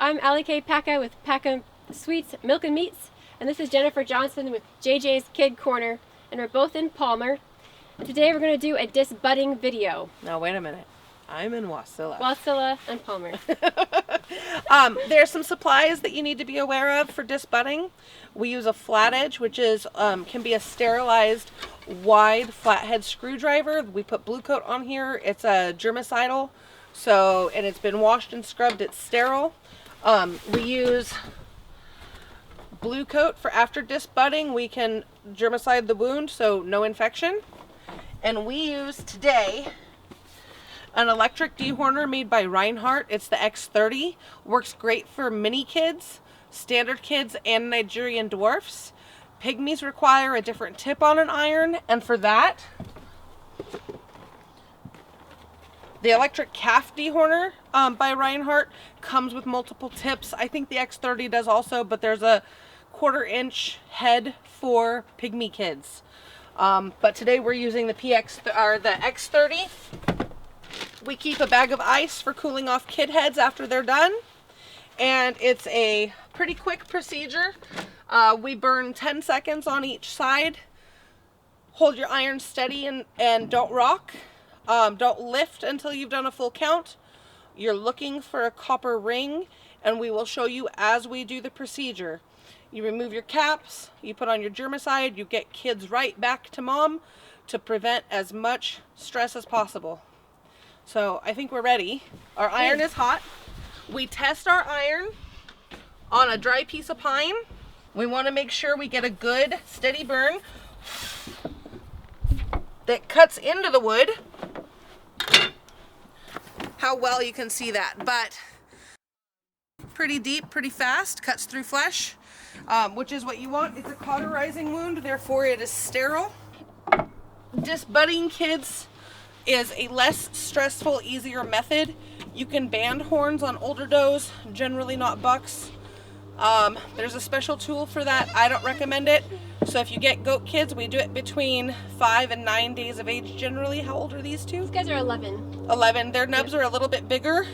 I'm Allie K. Packa with Packa Sweets, Milk and Meats, and this is Jennifer Johnson with JJ's Kid Corner, and we're both in Palmer. And today we're going to do a disbudding video. Now wait a minute. I'm in Wasilla. Wasilla and Palmer. There's some supplies that you need to be aware of for disbudding. We use a flat edge, which is can be a sterilized wide flathead screwdriver. We put Blue Coat on here. It's a germicidal, and it's been washed and scrubbed. It's sterile. We use Blue Coat for after disbudding. We can germicide the wound, so no infection. And we use today an electric dehorner made by Reinhardt. It's the X30. Works great for mini kids, standard kids, and Nigerian dwarfs. Pygmies require a different tip on an iron, and for that, the electric calf dehorner by Reinhardt comes with multiple tips. I think the X30 does also, but there's a 1/4-inch head for pygmy kids. But today we're using the X30. We keep a bag of ice for cooling off kid heads after they're done. And it's a pretty quick procedure. We burn 10 seconds on each side. Hold your iron steady and don't rock. Don't lift until you've done a full count. You're looking for a copper ring, and we will show you as we do the procedure. You remove your caps, you put on your germicide, you get kids right back to mom to prevent as much stress as possible. So I think we're ready. Our iron is hot. We test our iron on a dry piece of pine. We want to make sure we get a good steady burn that cuts into the wood. How well you can see that, but pretty deep, pretty fast, cuts through flesh, which is what you want. It's a cauterizing wound, therefore it is sterile. Disbudding kids is a less stressful, easier method. You can band horns on older does, generally not bucks. There's a special tool for that. I don't recommend it. So if you get goat kids, we do it between 5 and 9 days of age generally. How old are these two? These guys are 11. 11. Their nubs are a little bit bigger.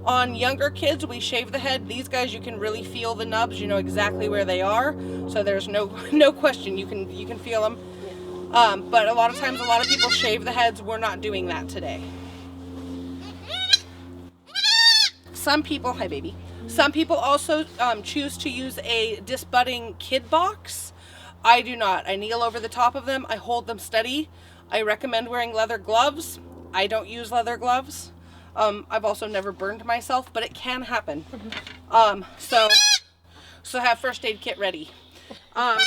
On younger kids, we shave the head. These guys, you can really feel the nubs. You know exactly where they are. So there's no question. You can feel them. But a lot of times, a lot of people shave the heads. We're not doing that today. Some people, hi baby. Some people also choose to use a disbudding kid box. I do not. I kneel over the top of them. I hold them steady. I recommend wearing leather gloves. I don't use leather gloves. I've also never burned myself, but it can happen. So have first aid kit ready. I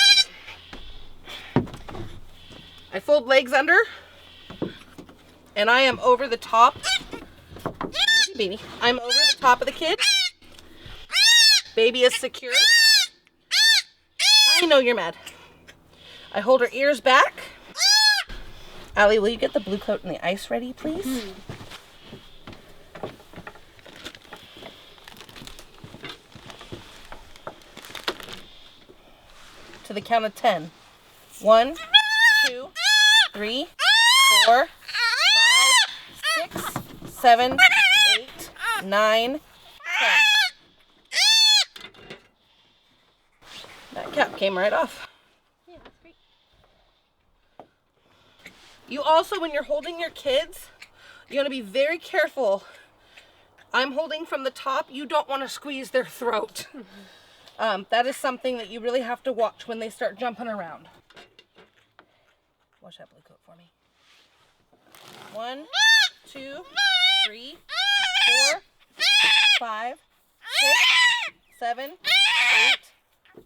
fold legs under, and I am over the top. Baby, I'm over the top of the kid. Baby is secure. I know you're mad. I hold her ears back. Allie, will you get the Blue Coat and the ice ready, please? To the count of 10. 1, 2, 3, 4, 5, 6, 7, 8, 9, 10. That cap came right off. Yeah, that's great. You also, when you're holding your kids, you want to be very careful. I'm holding from the top. You don't want to squeeze their throat. That is something that you really have to watch when they start jumping around. Wash that Blue Coat for me. 1, 2, 3, 4, 5, 6, 7, 8,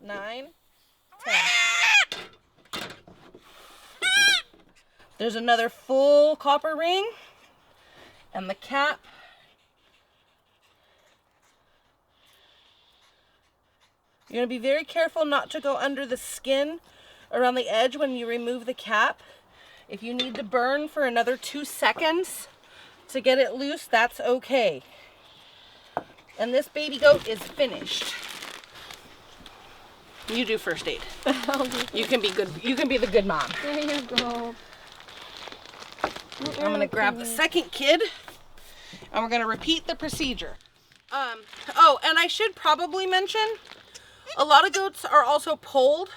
9, 10. There's another full copper ring and the cap. You're going to be very careful not to go under the skin around the edge when you remove the cap. If you need to burn for another 2 seconds to get it loose, that's okay. And this baby goat is finished. You do first aid. You can be good. You can be the good mom. There you go. I'm going to grab the second kid, and we're going to repeat the procedure. Oh, and I should probably mention, a lot of goats are also polled.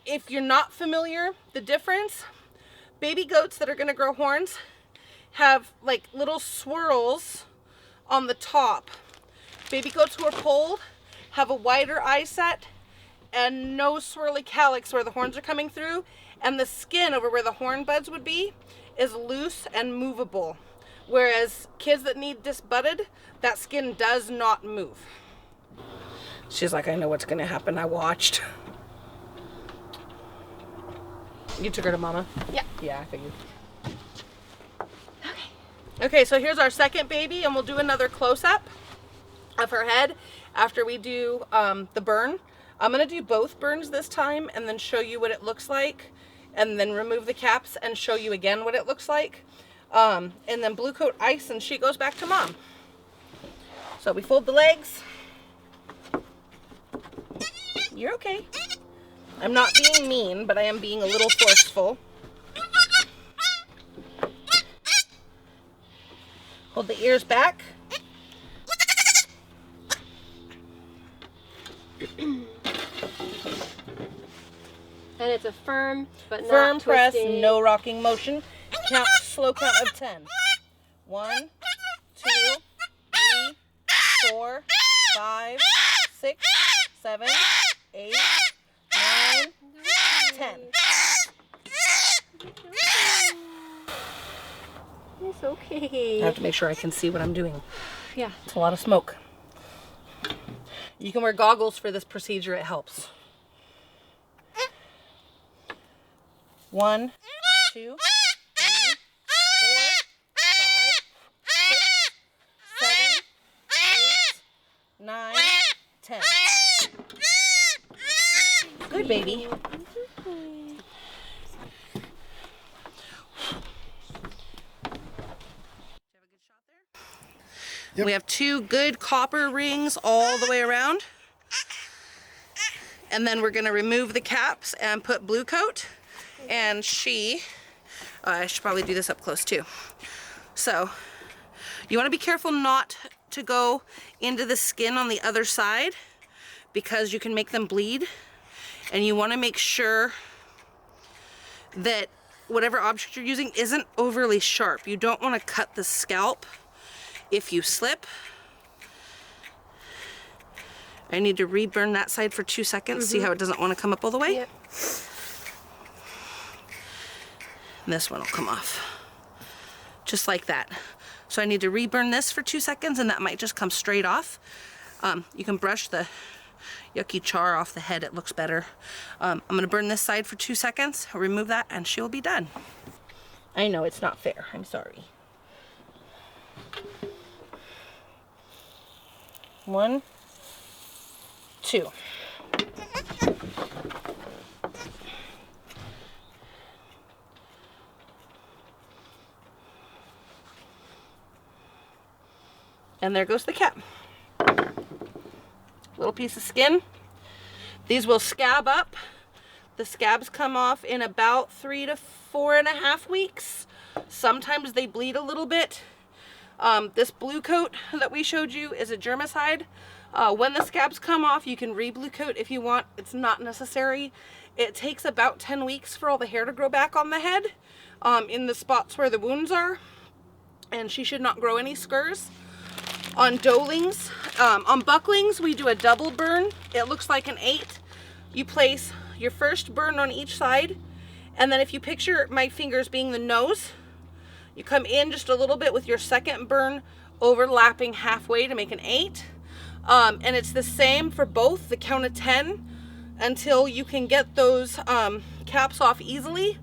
If you're not familiar, the difference, baby goats that are going to grow horns have like little swirls on the top. Baby goats who are polled have a wider eye set and no swirly calyx where the horns are coming through, and the skin over where the horn buds would be is loose and movable. Whereas kids that need disbudded, that skin does not move. She's like, I know what's gonna happen, I watched. You took her to mama? Yeah. Yeah, I figured. Okay. Okay, so here's our second baby, and we'll do another close-up of her head after we do the burn. I'm gonna do both burns this time and then show you what it looks like, and then remove the caps and show you again what it looks like. And then blue coat ice, and she goes back to mom. So we fold the legs. You're okay. I'm not being mean, but I am being a little forceful. Hold the ears back. And it's a firm, but not Firm press, twisting. no rocking motion. Count, slow count of 10. 1, 2, 3, 4, 5, 6, 7, 8, 9, 10. It's okay. I have to make sure I can see what I'm doing. Yeah. It's a lot of smoke. You can wear goggles for this procedure, it helps. 1, 2, 3, 4, 5, 6, 7, 8, 9, 10. Good baby. Yep. We have 2 good copper rings all the way around. And then we're going to remove the caps and put blue coat. And I should probably do this up close too. So you want to be careful not to go into the skin on the other side, because you can make them bleed. And you want to make sure that whatever object you're using isn't overly sharp. You don't want to cut the scalp if you slip. I need to reburn that side for 2 seconds. See how it doesn't want to come up all the way? Yep. And this one will come off. Just like that. So I need to reburn this for 2 seconds, and that might just come straight off. You can brush the yucky char off the head, it looks better. I'm gonna burn this side for 2 seconds, I'll remove that, and she will be done. I know it's not fair, I'm sorry. 1, 2. And there goes the cap. Little piece of skin. These will scab up. The scabs come off in about 3 to 4.5 weeks. Sometimes they bleed a little bit. This blue coat that we showed you is a germicide. When the scabs come off, you can re-blue coat if you want. It's not necessary. It takes about 10 weeks for all the hair to grow back on the head, in the spots where the wounds are. And she should not grow any scurs. On doelings, on bucklings, we do a double burn. It looks like an 8. You place your first burn on each side, and then if you picture my fingers being the nose, you come in just a little bit with your second burn overlapping halfway to make an 8. And it's the same for both, the count of 10, until you can get those caps off easily,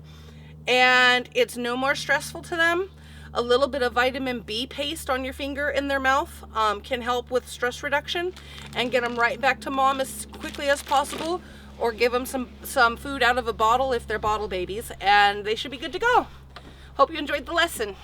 and it's no more stressful to them. A little bit of vitamin B paste on your finger in their mouth can help with stress reduction and get them right back to mom as quickly as possible, or give them some food out of a bottle if they're bottle babies, and they should be good to go. Hope you enjoyed the lesson.